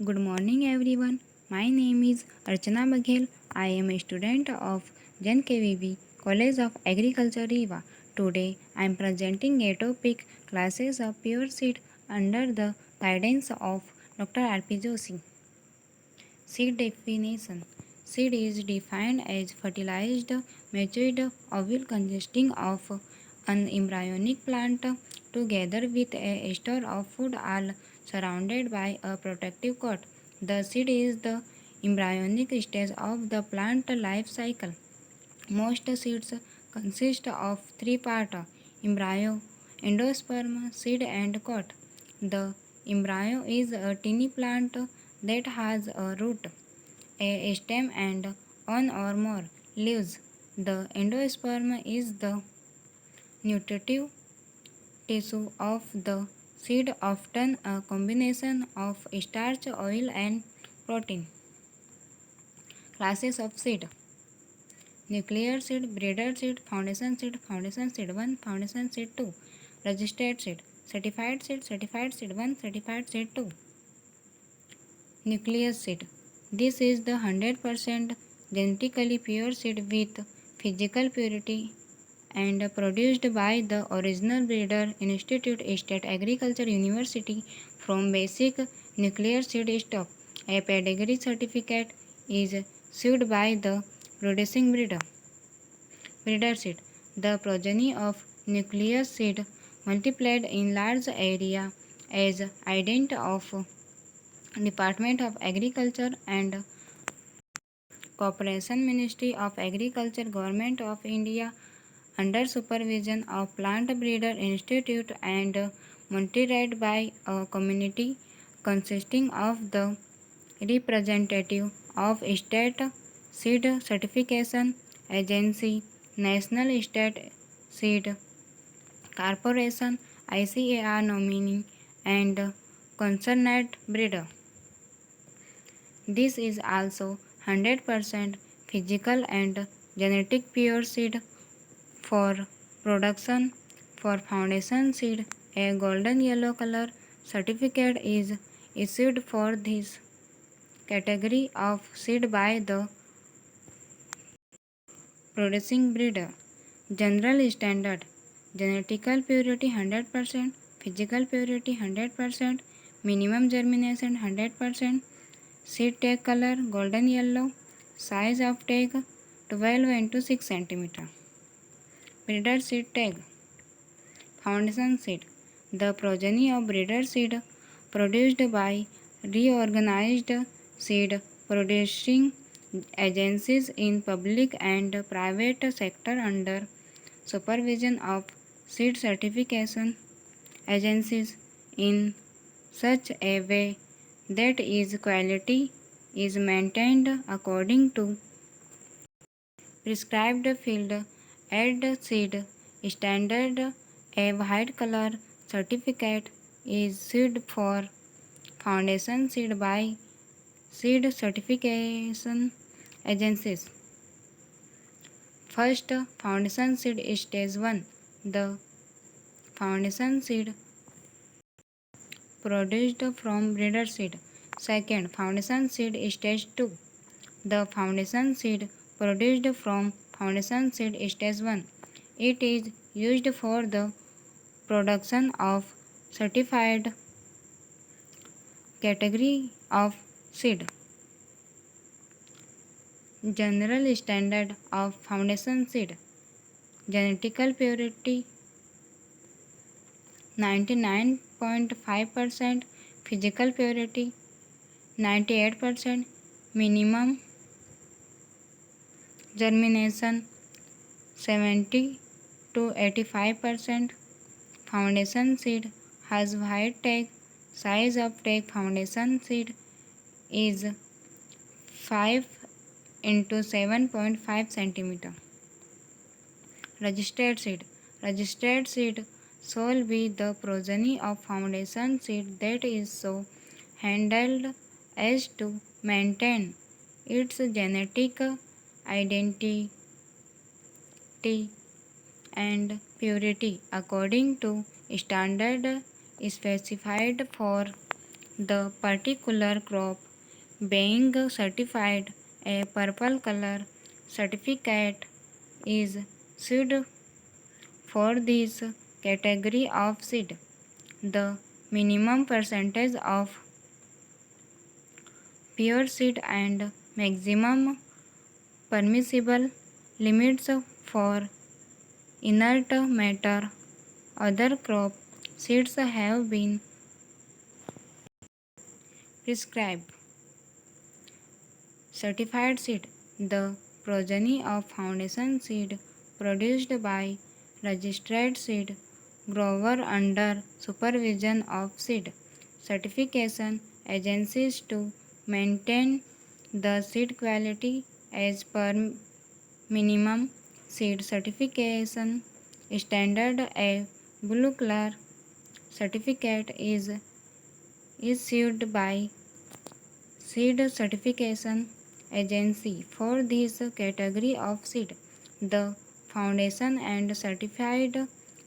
Good morning, everyone. My name is Archana Baghel. I am a student of JNKVV College of Agriculture, Riva. Today, I am presenting a topic classes of pure seed under the guidance of Dr. R.P. Joshi. Seed definition. Seed is defined as fertilized, matured ovule consisting of an embryonic plant together with a store of food all surrounded by a protective coat. The seed is the embryonic stage of the plant life cycle. Most seeds consist of three parts: embryo, endosperm, seed, and coat. The embryo is a tiny plant that has a root, a stem, and one or more leaves. The endosperm is the nutritive tissue of the seed, often a combination of starch, oil, and protein. Classes of seed: nuclear seed, breeder seed, foundation seed 1, foundation seed 2, registered seed, certified seed 1, certified seed 2. Nucleus seed. This is the 100% genetically pure seed with physical purity and produced by the original breeder Institute State Agriculture University from basic nuclear seed stock. A pedigree certificate is issued by the producing breeder. Breeder seed. The progeny of nucleus seed multiplied in large area as ident of Department of Agriculture and Corporation Ministry of Agriculture Government of India under supervision of Plant Breeder Institute and monitored by a committee consisting of the representative of State Seed Certification Agency, National State Seed Corporation, ICAR nominee, and concerned breeder. This is also 100% physical and genetic pure seed for production. For foundation seed, a golden yellow color certificate is issued for this category of seed by the producing breeder. General standard: genetical purity 100%, physical purity 100%, minimum germination 100%, seed tag color golden yellow, size of tag 12 into 6 cm. Breeder seed tag. Foundation seed. The progeny of breeder seed produced by reorganized seed producing agencies in public and private sector under supervision of seed certification agencies in such a way that its quality is maintained according to prescribed field and seed standard. A white color certificate is issued for foundation seed by seed certification agencies. First, foundation seed is stage 1. The foundation seed produced from breeder seed. Second, foundation seed is stage 2. The foundation seed produced from foundation seed is stage 1. It is used for the production of certified category of seed. General standard of foundation seed: genetical purity 99.5%, physical purity 98%, minimum germination 70 to 85%. Foundation seed has white tag. Size of tag foundation seed is 5 into 7.5 cm. Registered seed. Registered seed shall be the progeny of foundation seed that is so handled as to maintain its genetic identity and purity according to standard specified for the particular crop being certified a purple color certificate is issued for this category of seed. The minimum percentage of pure seed and maximum permissible limits for inert matter other crop seeds have been prescribed. Certified seed, the progeny of foundation seed produced by registered seed grower under supervision of seed certification agencies to maintain the seed quality as per minimum seed certification standard. A blue color certificate is issued by seed certification agency for this category of seed. The foundation and certified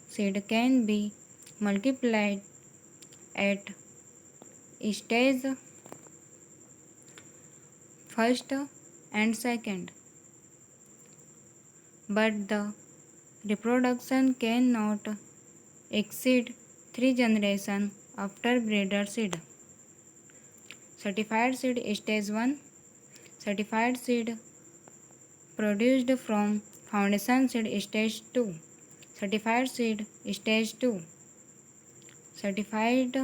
seed can be multiplied at stage first and second, but the reproduction cannot exceed 3 generations after breeder seed. Certified seed stage 1, certified seed produced from foundation seed stage 2, certified seed stage 2, certified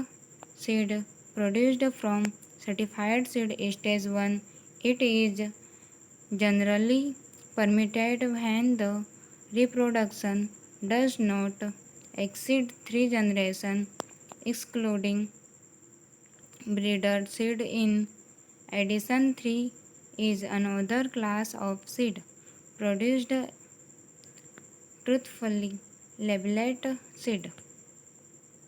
seed produced from certified seed stage 1. It is generally permitted when the reproduction does not exceed 3 generations, excluding breeder seed. In addition, 3 is another class of seed produced truthfully labeled seed.